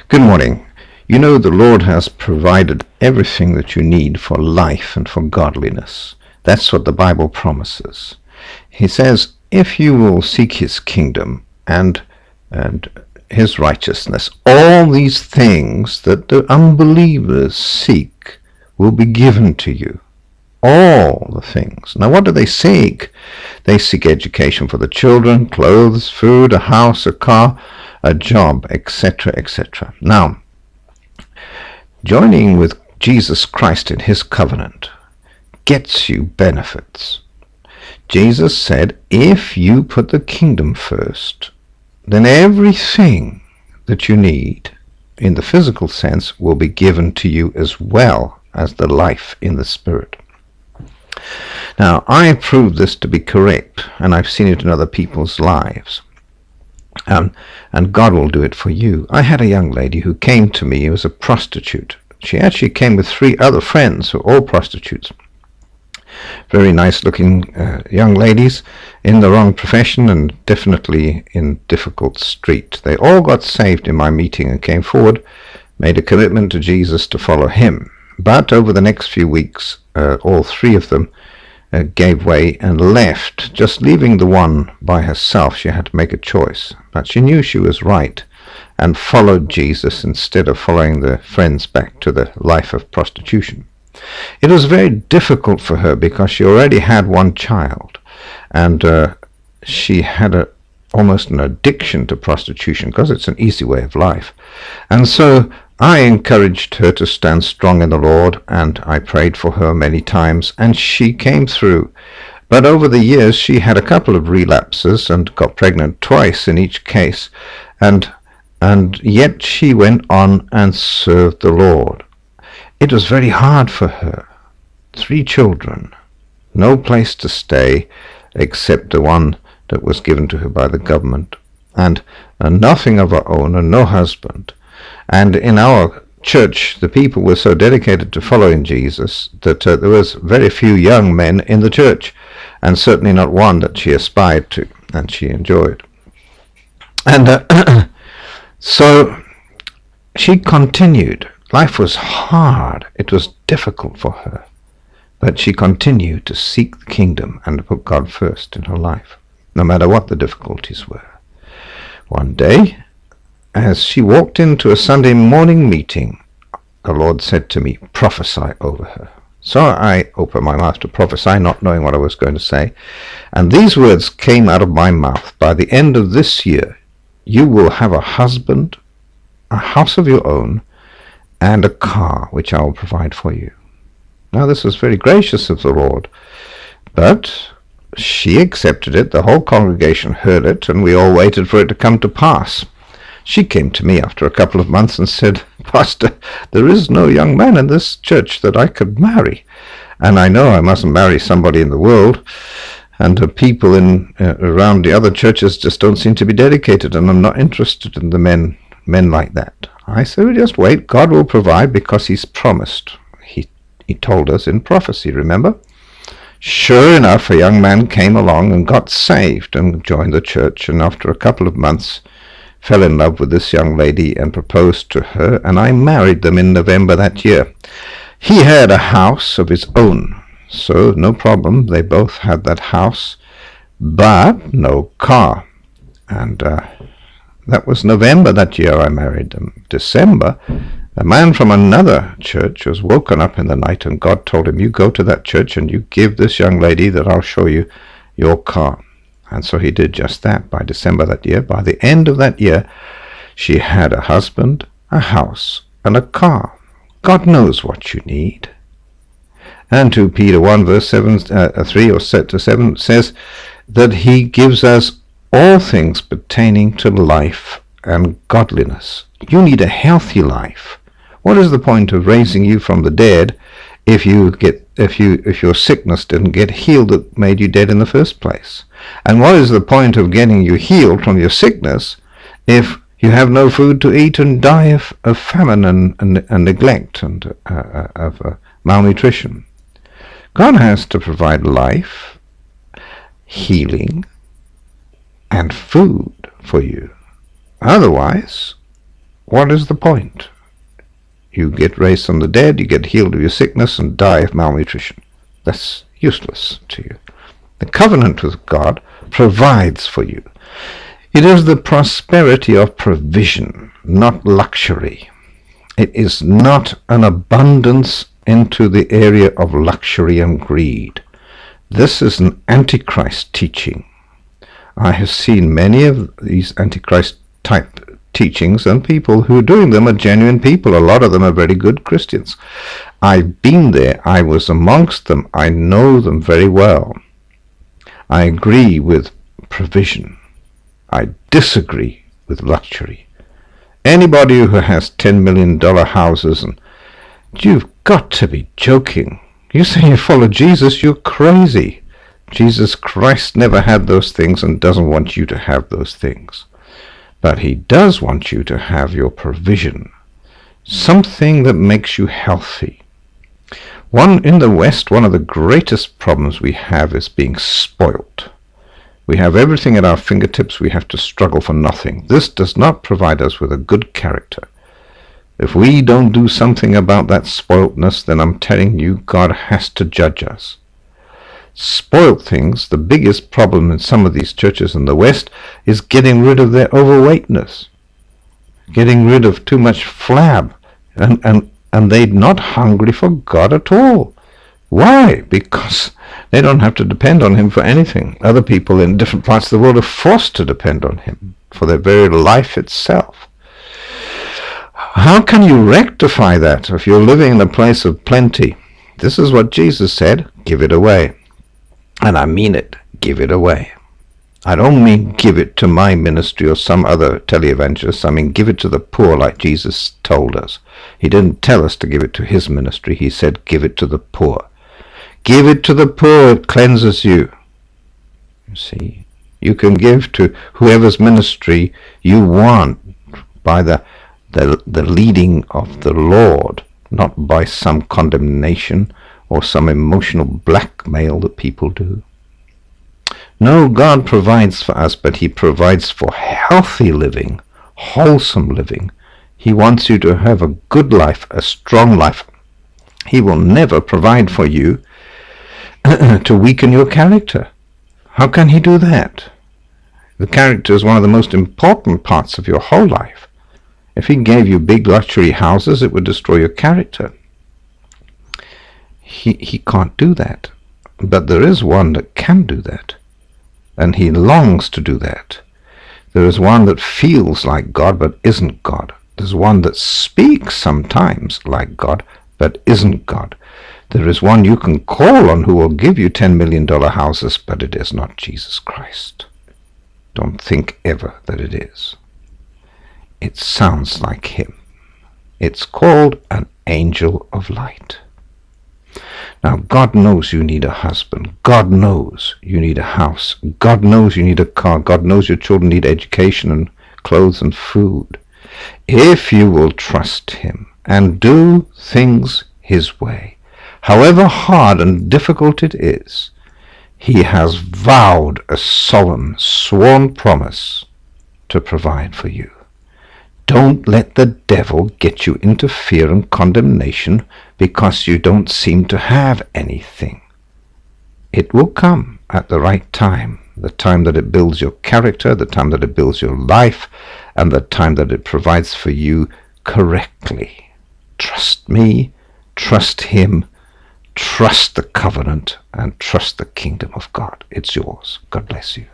Good morning. You know, the Lord has provided everything that you need for life and for godliness. That's what the Bible promises. He says, if you will seek his kingdom and his righteousness, all these things that the unbelievers seek will be given to you. All the things. Now, what do they seek? They seek education for the children, clothes, food, a house, a car, a job, etc., etc. Now, joining with Jesus Christ in his covenant gets you benefits. Jesus said, if you put the kingdom first, then everything that you need in the physical sense will be given to you as well as the life in the spirit. Now, I prove this to be correct, and I've seen it in other people's lives. And God will do it for you. I had a young lady who came to me who was a prostitute. She actually came with 3 other friends who were all prostitutes. Very nice-looking young ladies in the wrong profession and definitely in difficult street. They all got saved in my meeting and came forward, made a commitment to Jesus to follow him. But over the next few weeks, all 3 of them gave way and left, just leaving the one by herself. She had to make a choice, but she knew she was right and followed Jesus instead of following the friends back to the life of prostitution. It was very difficult for her because she already had 1 child, and she had almost an addiction to prostitution because it's an easy way of life. And so I encouraged her to stand strong in the Lord, and I prayed for her many times, and she came through. But over the years, she had a couple of relapses and got pregnant twice in each case, and yet she went on and served the Lord. It was very hard for her. 3 children, no place to stay except the one that was given to her by the government, and nothing of her own, and no husband. And in our church, the people were so dedicated to following Jesus that there was very few young men in the church, and certainly not one that she aspired to and she enjoyed. And so she continued. Life was hard. It was difficult for her. But she continued to seek the kingdom and to put God first in her life, no matter what the difficulties were. One day, as she walked into a Sunday morning meeting, the Lord said to me, prophesy over her. So I opened my mouth to prophesy, not knowing what I was going to say. And these words came out of my mouth. By the end of this year, you will have a husband, a house of your own, and a car, which I will provide for you. Now, this was very gracious of the Lord, but she accepted it. The whole congregation heard it, and we all waited for it to come to pass. She came to me after a couple of months and said, Pastor, there is no young man in this church that I could marry. And I know I mustn't marry somebody in the world. And people around the other churches just don't seem to be dedicated, and I'm not interested in the men like that. I said, just wait. God will provide because he's promised. He told us in prophecy, remember? Sure enough, a young man came along and got saved and joined the church, and after a couple of months fell in love with this young lady and proposed to her, and I married them in November that year. He had a house of his own, so no problem. They both had that house, but no car. And that was November that year I married them. December, a man from another church was woken up in the night, and God told him, you go to that church and you give this young lady that I'll show you your car. And so he did just that by December that year. By the end of that year, she had a husband, a house, and a car. God knows what you need. And 2 Peter 1 verse 3 or 7 says that he gives us all things pertaining to life and godliness. You need a healthy life. What is the point of raising you from the dead if your sickness didn't get healed that made you dead in the first place? And what is the point of getting you healed from your sickness if you have no food to eat and die of famine and neglect and of malnutrition? God has to provide life, healing, and food for you. Otherwise, what is the point? You get raised from the dead, you get healed of your sickness, and die of malnutrition. That's useless to you. The covenant with God provides for you. It is the prosperity of provision, not luxury. It is not an abundance into the area of luxury and greed. This is an Antichrist teaching. I have seen many of these Antichrist type teachings, and people who are doing them are genuine people. A lot of them are very good Christians. I've been there. I was amongst them. I know them very well. I agree with provision. I disagree with luxury. Anybody who has $10 million houses, and you've got to be joking. You say you follow Jesus, you're crazy. Jesus Christ never had those things and doesn't want you to have those things. But he does want you to have your provision, something that makes you healthy. In the West, one of the greatest problems we have is being spoilt. We have everything at our fingertips. We have to struggle for nothing. This does not provide us with a good character. If we don't do something about that spoiltness, then I'm telling you, God has to judge us. Spoiled things, the biggest problem in some of these churches in the West is getting rid of their overweightness, getting rid of too much flab, and they're not hungry for God at all. Why? Because they don't have to depend on him for anything. Other people in different parts of the world are forced to depend on him for their very life itself. How can you rectify that if you're living in a place of plenty? This is what Jesus said, give it away. And I mean it, give it away. I don't mean give it to my ministry or some other televangelist. I mean give it to the poor like Jesus told us. He didn't tell us to give it to his ministry. He said give it to the poor. Give it to the poor, it cleanses you. You see, you can give to whoever's ministry you want by the leading of the Lord, not by some condemnation or some emotional blackmail that people do. No, God provides for us, but he provides for healthy living, wholesome living. He wants you to have a good life, a strong life. He will never provide for you to weaken your character. How can he do that? The character is one of the most important parts of your whole life. If he gave you big luxury houses, it would destroy your character. He can't do that. But there is one that can do that. And he longs to do that. There is one that feels like God but isn't God. There's one that speaks sometimes like God but isn't God. There is one you can call on who will give you $10 million houses, but it is not Jesus Christ. Don't think ever that it is. It sounds like him. It's called an angel of light. Now, God knows you need a husband. God knows you need a house. God knows you need a car. God knows your children need education and clothes and food. If you will trust him and do things his way, however hard and difficult it is, he has vowed a solemn, sworn promise to provide for you. Don't let the devil get you into fear and condemnation because you don't seem to have anything. It will come at the right time, the time that it builds your character, the time that it builds your life, and the time that it provides for you correctly. Trust me, trust him, trust the covenant, and trust the kingdom of God. It's yours. God bless you.